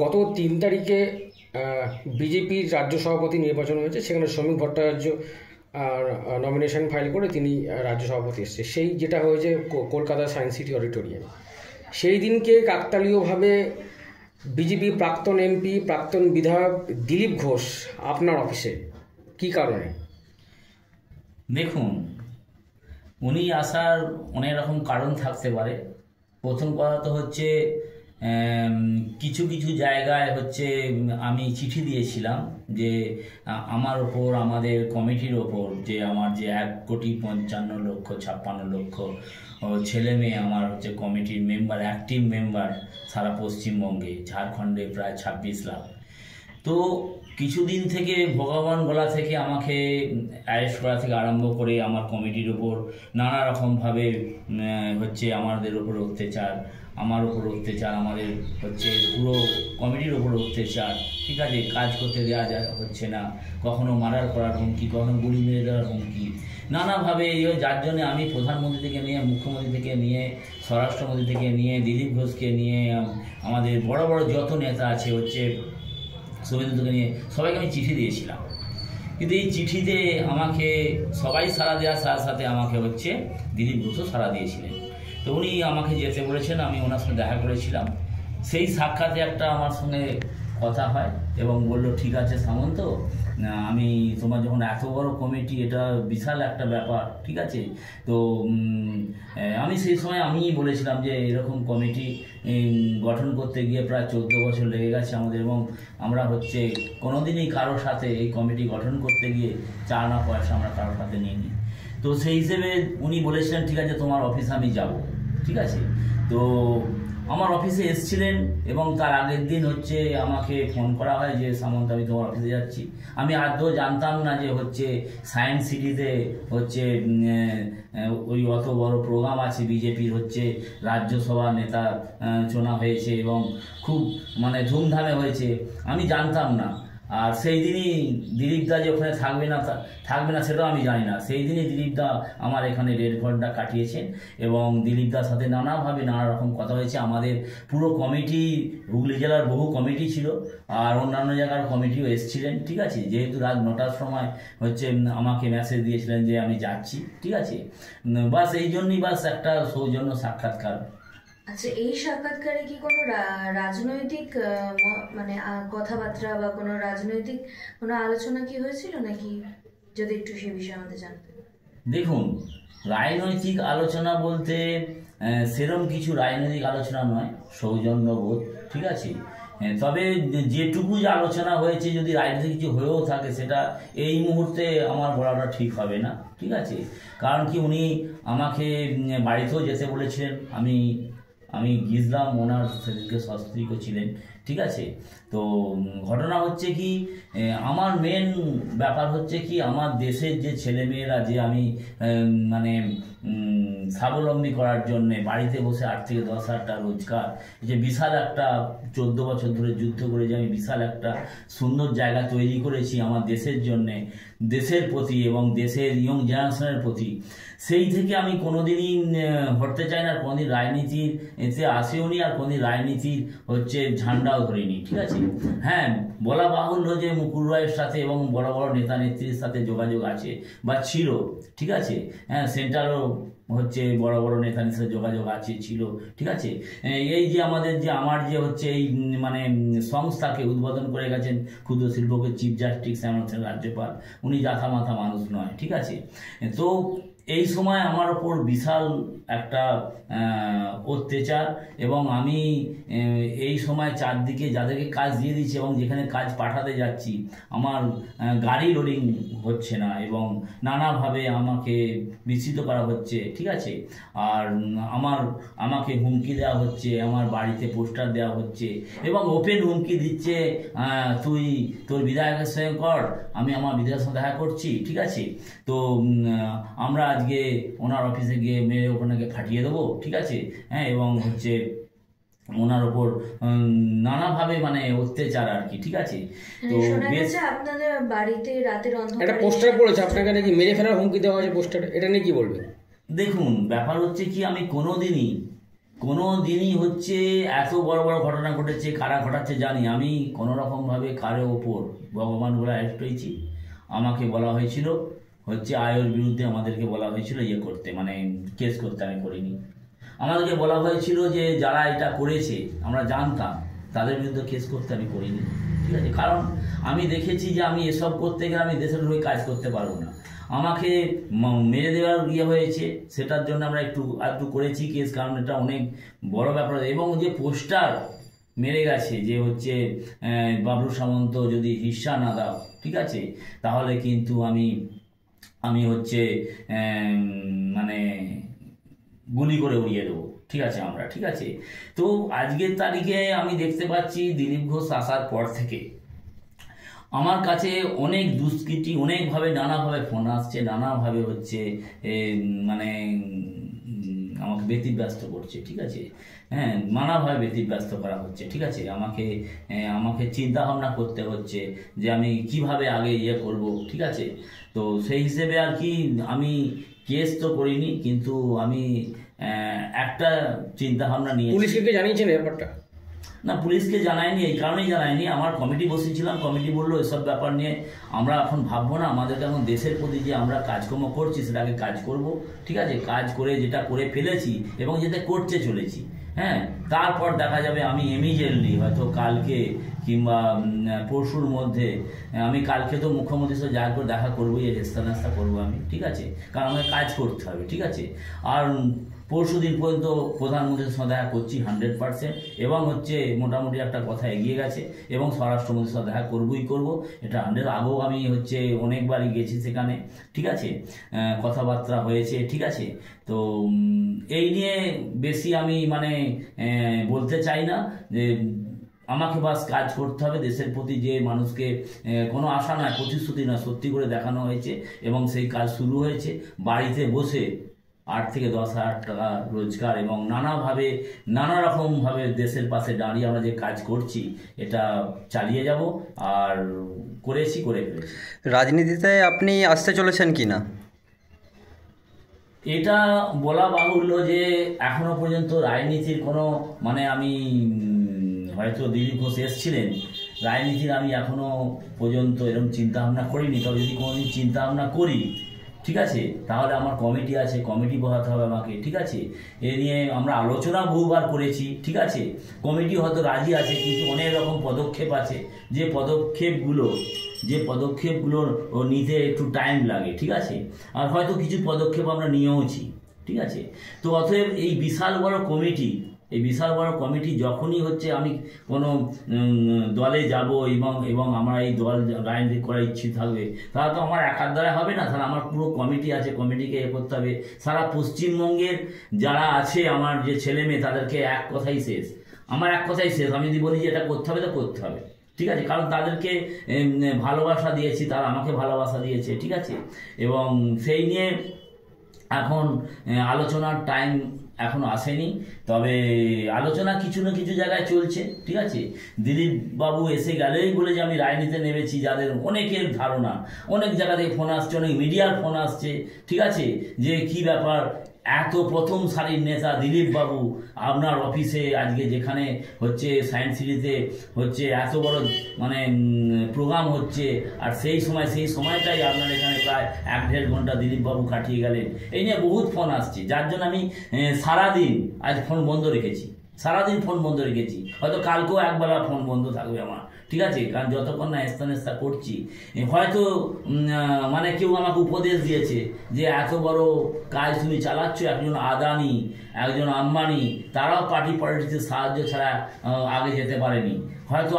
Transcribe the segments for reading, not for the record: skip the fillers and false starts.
গত 3 তারিখে বিজেপির রাজ্য সভাপতি নির্বাচন হয়েছে, সেখানে শ্রমিক ভট্টাচার্য নমিনেশন ফাইল করে তিনি রাজ্য সভাপতি এসছে। সেই যেটা হয়েছে কলকাতা সায়েন্স সিটি অডিটোরিয়ামে, সেই দিনকে কাকতালীয়ভাবে বিজেপি প্রাক্তন এমপি প্রাক্তন বিধায়ক দিলীপ ঘোষ আপনার অফিসে, কি কারণে? দেখুন, উনি আসার অনেক রকম কারণ থাকতে পারে। প্রথম কথা তো হচ্ছে কিছু কিছু জায়গায় হচ্ছে আমি চিঠি দিয়েছিলাম যে আমার ওপর, আমাদের কমিটির ওপর, যে আমার যে 1,55,56,00,000 ছেলে মেয়ে আমার হচ্ছে কমিটির মেম্বার, অ্যাক্টিভ মেম্বার সারা পশ্চিমবঙ্গে, ঝাড়খণ্ডে প্রায় 26 লাখ। তো কিছুদিন থেকে ভগবান গলা থেকে আমাকে অ্যারেস্ট করা থেকে আরম্ভ করে আমার কমিটির ওপর নানা রকমভাবে হচ্ছে আমাদের ওপর অত্যাচার, আমার ওপর অত্যাচার, আমাদের হচ্ছে পুরো কমিটির ওপর অত্যাচার, ঠিক আছে, কাজ করতে দেওয়া হচ্ছে না, কখনো মার্ডার করার হুমকি, কখনো গুলি মেরে দেওয়ার হুমকি, নানাভাবে। যার জন্য আমি প্রধানমন্ত্রী থেকে নিয়ে, মুখ্যমন্ত্রী থেকে নিয়ে, স্বরাষ্ট্রমন্ত্রী থেকে নিয়ে, দিলীপ ঘোষকে নিয়ে, আমাদের বড় বড় যত নেতা আছে হচ্ছে শুভেন্দুকে নিয়ে, সবাইকে আমি চিঠি দিয়েছিলাম। কিন্তু এই চিঠিতে আমাকে সবাই সাড়া দেওয়ার সাথে সাথে আমাকে হচ্ছে দিলীপ ঘোষও সাড়া দিয়েছিলেন। তো উনি আমাকে যেতে বলেছেন, আমি ওনার সঙ্গে দেখা করেছিলাম। সেই সাক্ষাতে একটা আমার সঙ্গে কথা হয় এবং বলল, ঠিক আছে সামন্ত, আমি তোমার যখন এত বড় কমিটি, এটা বিশাল একটা ব্যাপার, ঠিক আছে। তো আমি সেই সময় আমিই বলেছিলাম যে এরকম কমিটি গঠন করতে গিয়ে প্রায় 14 বছর লেগে গেছে আমাদের, এবং আমরা হচ্ছে কোনোদিনই কারোর সাথে এই কমিটি গঠন করতে গিয়ে 4 আনা পয়সা আমরা কারোর সাথে নিইনি। তো সেই হিসেবে উনি বলেছিলেন, ঠিক আছে তোমার অফিসে আমি যাব, ঠিক আছে। তো আমার অফিসে এসেছিলেন এবং তার আগের দিন হচ্ছে আমাকে ফোন করা হয় যে সামন্ত, আমি তোমার অফিসে যাচ্ছি। আমি আদৌ জানতাম না যে হচ্ছে সায়েন্স সিটিতে হচ্ছে ওই অত বড় প্রোগ্রাম আছে, বিজেপির হচ্ছে রাজ্যসভা নেতা চোনা হয়েছে এবং খুব মানে ধুমধামে হয়েছে, আমি জানতাম না। আর সেই দিনই দিলীপদা যে ওখানে থাকবে না সেটাও আমি জানি না। সেই দিনই দিলীপদা আমার এখানে 1.5 ঘন্টা কাটিয়েছেন এবং দিলীপদার সাথে নানাভাবে নানা রকম কথা হয়েছে। আমাদের পুরো কমিটি, হুগলি জেলার বহু কমিটি ছিল আর অন্যান্য জায়গার কমিটিও এসেছিলেন, ঠিক আছে। যেহেতু রাত 9টার সময় হচ্ছে আমাকে মেসেজ দিয়েছিলেন যে আমি যাচ্ছি, ঠিক আছে। বাস এই জন্যই, বাস একটা সৌজন্য সাক্ষাৎকার। আচ্ছা, এই সাক্ষাৎকারে কি কোনো রাজনৈতিক মানে কথাবার্তা বা কোনো রাজনৈতিক কোনো আলোচনা কি হয়েছিল নাকি, যদি একটু সে বিষয়ে আমাদের জানতেন? দেখুন, রাজনৈতিক আলোচনা বলতে সেরকম কিছু রাজনৈতিক আলোচনা নয়, সৌজন্যবোধ, ঠিক আছে। তবে যেটুকু যে আলোচনা হয়েছে, যদি রাজনৈতিক কিছু হয়েও থাকে সেটা এই মুহূর্তে আমার বলাটা ঠিক হবে না, ঠিক আছে। কারণ কি, উনি আমাকে বাড়িতেও যেতে বলেছিলেন, আমি গিয়েছিলাম, ওনার সেদিনকে সস্ত্রীকও ছিলেন, ঠিক আছে। তো ঘটনা হচ্ছে কি, আমার মেন ব্যাপার হচ্ছে কি, আমার দেশের যে ছেলেমেয়েরা, যে আমি মানে স্বাবলম্বী করার জন্যে বাড়িতে বসে 8 থেকে 10 হাজার টাকা রোজগার, যে বিশাল একটা 14 বছর ধরে যুদ্ধ করে যে আমি বিশাল একটা সুন্দর জায়গা তৈরি করেছি আমার দেশের জন্যে, দেশের প্রতি এবং দেশের ইয়ং জেনারেশনের প্রতি, সেই থেকে আমি কোনোদিনই হটতে চাই না। কোনোদিন রাজনীতির এতে আসেওনি আর কোনোদিন রাজনীতির হচ্ছে ঝান্ডাও ধরিনি, ঠিক আছে। হ্যাঁ, বলা বাহুল্য যে মুকুল রায়ের সাথে এবং বড় বড় নেতা নেত্রীর সাথে যোগাযোগ আছে বা ছিল, ঠিক আছে। হ্যাঁ, সেন্ট্রালও হচ্ছে বড় বড় নেতাদের সাথে যোগাযোগ আছে, ছিল, ঠিক আছে। এই যে আমার যে হচ্ছে এই মানে সংস্থাকে উদ্বোধন করে গেছেন ক্ষুদ্র শিল্পকে চিফ জাস্টিস এমন রাজ্যপাল, উনি জাথা মাথা মানুষ নয়, ঠিক আছে। তো এই সময় আমার ওপর বিশাল একটা অত্যাচার, এবং আমি এই সময় চারদিকে যাদেরকে কাজ দিয়ে দিচ্ছি এবং যেখানে কাজ পাঠাতে যাচ্ছি, আমার গাড়ি লোডিং হচ্ছে না এবং নানাভাবে আমাকে বিস্মিত করা হচ্ছে, ঠিক আছে। আর আমাকে হুমকি দেওয়া হচ্ছে, আমার বাড়িতে পোস্টার দেওয়া হচ্ছে এবং ওপেন হুমকি দিচ্ছে, তুই তোর বিধায়কের সঙ্গে কর, আমি আমার বিধায়কের সঙ্গে দেখা করছি, ঠিক আছে। তো আমরা আজকে ওনার অফিসে গিয়ে মেরে ওনাকে ফাটিয়ে দেবো, ঠিক আছে। হ্যাঁ, এবং হচ্ছে ওনার ওপর নানাভাবে মানে অত্যাচার আর কি, ঠিক আছে। তো আপনাদের বাড়িতে রাতের অন্ধকারে একটা পোস্টার পড়েছে, আপনাকে নাকি মেরে ফেলার হুমকি দেওয়া হয়েছে পোস্টারে, এটা নিয়ে কি বলবেন? দেখুন, ব্যাপার হচ্ছে কি, আমি কোনো দিনই হচ্ছে এত বড় বড় ঘটনা ঘটেছে, কারা ঘটাচ্ছে জানি, আমি কোনো রকমভাবে কারো ওপর ভগবান বলে অ্যারেস্ট হয়েছি। আমাকে বলা হয়েছিল হচ্ছে আয়ের বিরুদ্ধে আমাদেরকে বলা হয়েছিল ইয়ে করতে, মানে কেস করতে, আমি করিনি। আমাদেরকে বলা হয়েছিল যে যারা এটা করেছে আমরা জানতাম, তাদের বিরুদ্ধে কেস করতে, আমি করিনি। ঠিক আছে, কারণ আমি দেখেছি যে আমি এসব করতে গেলে আমি দেশের হয়ে কাজ করতে পারবো না। আমাকে মেরে দেওয়ার ইয়ে হয়েছে, সেটার জন্য আমরা একটু করেছি কেস, কারণ এটা অনেক বড় ব্যাপার। এবং যে পোস্টার মেরে গেছে যে হচ্ছে বাবলু সামন্ত যদি হিস্সা না দাও, ঠিক আছে, তাহলে কিন্তু আমি হচ্ছে মানে গুলি করে উড়িয়ে দেবো, ঠিক আছে আমরা, ঠিক আছে। তো আজকের তারিখে আমি দেখতে পাচ্ছি দিলীপ ঘোষ আসার পর থেকে আমার কাছে অনেক দুষ্কৃতি, অনেকভাবে নানাভাবে ফোন আসছে, নানাভাবে হচ্ছে মানে আমাকে ব্যতিব্যস্ত করছে, ঠিক আছে, হ্যাঁ, নানাভাবে ব্যতিব্যস্ত করা হচ্ছে, ঠিক আছে। আমাকে চিন্তা ভাবনা করতে হচ্ছে যে আমি কিভাবে আগে ইয়ে করব, ঠিক আছে। তো সেই হিসেবে আর কি আমি কেস তো করিনি, কিন্তু আমি একটা চিন্তা ভাবনা নিয়ে। পুলিশকে জানিয়েছেন ব্যাপারটা? না, পুলিশকে জানায়নি, এই কারণেই জানায়নি, আমার কমিটি বসেছিলাম, কমিটি বললো এসব ব্যাপার নিয়ে আমরা এখন ভাববো না, আমাদেরকে এখন দেশের প্রতি যে আমরা কাজকর্ম করছি সেটাকে কাজ করব, ঠিক আছে, কাজ করে যেটা করে ফেলেছি এবং যেটা করতে চলেছি, হ্যাঁ, তারপর দেখা যাবে। আমি ইমিডিয়েটলি হয়তো কালকে কিংবা পরশুর মধ্যে, আমি কালকে তো মুখ্যমন্ত্রীর সাথে যা করে দেখা করবোই, নাস্তা করবো আমি, ঠিক আছে, কারণ আমাকে কাজ করতে হবে, ঠিক আছে। আর পরশু দিন পর্যন্ত প্রধানমন্ত্রীর সাথে দেখা করছি 100%, এবং হচ্ছে মোটামুটি একটা কথা এগিয়ে গেছে, এবং স্বরাষ্ট্রমন্ত্রীর সাথে দেখা করবই করব, এটা 100। আগেও আমি হচ্ছে অনেকবারই গেছি সেখানে, ঠিক আছে, কথাবার্তা হয়েছে, ঠিক আছে। তো এই নিয়ে বেশি আমি মানে বলতে চাই না, যে আমাকে বাস কাজ করতে হবে দেশের প্রতি, যে মানুষকে কোনো আশা নয়, প্রতিশ্রুতি নয়, সত্যি করে দেখানো হয়েছে, এবং সেই কাজ শুরু হয়েছে। বাড়িতে বসে 8 থেকে 10 হাজার টাকা রোজগার, এবং নানা রকমভাবে দেশের পাশে দাঁড়িয়ে আমরা যে কাজ করছি এটা চালিয়ে যাব, আর করে ফেলেছি। রাজনীতিতে আপনি আসতে চলেছেন কি না? এটা বলা বাহুল্য যে এখনো পর্যন্ত রাজনীতির কোনো মানে আমি হয়তো দিলীপ ঘোষ এসেছিলেন, রাজনীতির আমি এখনো পর্যন্ত এরকম চিন্তা ভাবনা করিনি। তবে যদি কোনোদিন চিন্তা ভাবনা করি, ঠিক আছে, তাহলে আমার কমিটি আছে, কমিটি বসাতে হবে আমাকে, ঠিক আছে। এ নিয়ে আমরা আলোচনা বহুবার করেছি, ঠিক আছে, কমিটি হয়তো রাজি আছে, কিন্তু অনেক রকম পদক্ষেপ আছে, যে পদক্ষেপগুলোর নিতে একটু টাইম লাগে, ঠিক আছে। আর হয়তো কিছু পদক্ষেপ আমরা নিয়েওছি, ঠিক আছে। তো অতএব এই বিশাল বড় কমিটি যখনই হচ্ছে আমি কোনো দলে যাব, এবং আমরা এই দল রাজনীতি করার ইচ্ছে থাকবে, তাহলে তো আমার একার দ্বারা হবে না, তাহলে আমার পুরো কমিটি আছে, কমিটিকে এ করতে হবে। সারা পশ্চিমবঙ্গের যারা আছে আমার যে ছেলে মেয়ে, তাদেরকে এক কথাই শেষ, আমি যদি বলি যে এটা করতে হবে, তো করতে হবে, ঠিক আছে, কারণ তাদেরকে ভালোবাসা দিয়েছি, তারা আমাকে ভালোবাসা দিয়েছে, ঠিক আছে। এবং সেই নিয়ে এখন আলোচনার টাইম এখনো আসেনি, তবে আলোচনা কিছু না কিছু জায়গায় চলছে, ঠিক আছে। দিলীপ বাবু এসে গেলেই বলে যে আমি রাজনীতিতে নেমেছি, যাদের অনেকের ধারণা, অনেক জায়গা থেকে ফোন আসছে, অনেক মিডিয়ার ফোন আসছে, ঠিক আছে, যে কি ব্যাপার, এত প্রথম সারির নেতা দিলীপ বাবু আপনার অফিসে আজকে যেখানে হচ্ছে সায়েন্স সিটিতে হচ্ছে এত বড় মানে প্রোগ্রাম হচ্ছে, আর সেই সময়টাই আপনার এখানে প্রায় 1-1.5 ঘন্টা দিলীপ বাবু কাটিয়ে গেলেন। এই নিয়ে বহুত ফোন আসছে, যার জন্য আমি সারাদিন আজ ফোন বন্ধ রেখেছি, হয়তো কালকেও একবেলা ফোন বন্ধ থাকবে আমার, ঠিক আছে, কারণ যতক্ষণ না এস্তা করছি। হয়তো মানে কেউ আমাকে উপদেশ দিয়েছে যে এত বড় কাজ তুমি চালাচ্ছ, একজন আদানি, একজন আম্বানি, তারাও পার্টি পলিটিক্সের সাহায্য ছাড়া আগে যেতে পারেনি, হয়তো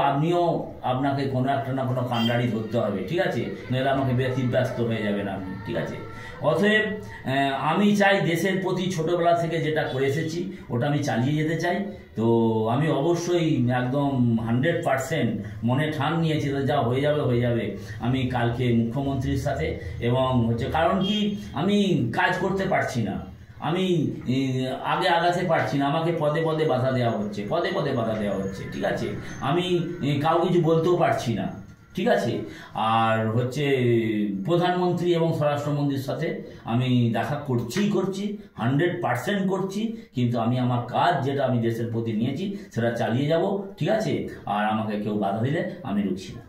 আপনাকে কোনো একটা না কোনো কাণ্ডারি ধরতে হবে, ঠিক আছে, নইলে আমাকে ব্যতিব্যস্ত হয়ে যাবেন আপনি, ঠিক আছে। অতএব আমি চাই দেশের প্রতি ছোটবেলা থেকে যেটা করে এসেছি ওটা আমি চালিয়ে যেতে চাই। তো আমি অবশ্যই একদম 100% মনে ঠান নিয়েছি, যা হয়ে যাবে। আমি কালকে মুখ্যমন্ত্রীর সাথে, এবং হচ্ছে কারণ কি আমি কাজ করতে পারছি না, আমি আগে আগাতে পারছি না, আমাকে পদে পদে বাধা দেওয়া হচ্ছে, ঠিক আছে। আমি কাউ কিছু বলতেও পারছি না, ঠিক আছে। আর হচ্ছে প্রধানমন্ত্রী এবং স্বরাষ্ট্রমন্ত্রীর সাথে আমি দেখা করছি 100% করছি, কিন্তু আমি আমার কাজ যেটা আমি দেশের প্রতি নিয়েছি সেটা চালিয়ে যাব, ঠিক আছে। আর আমাকে কেউ বাধা দিলে আমি রুখছি না।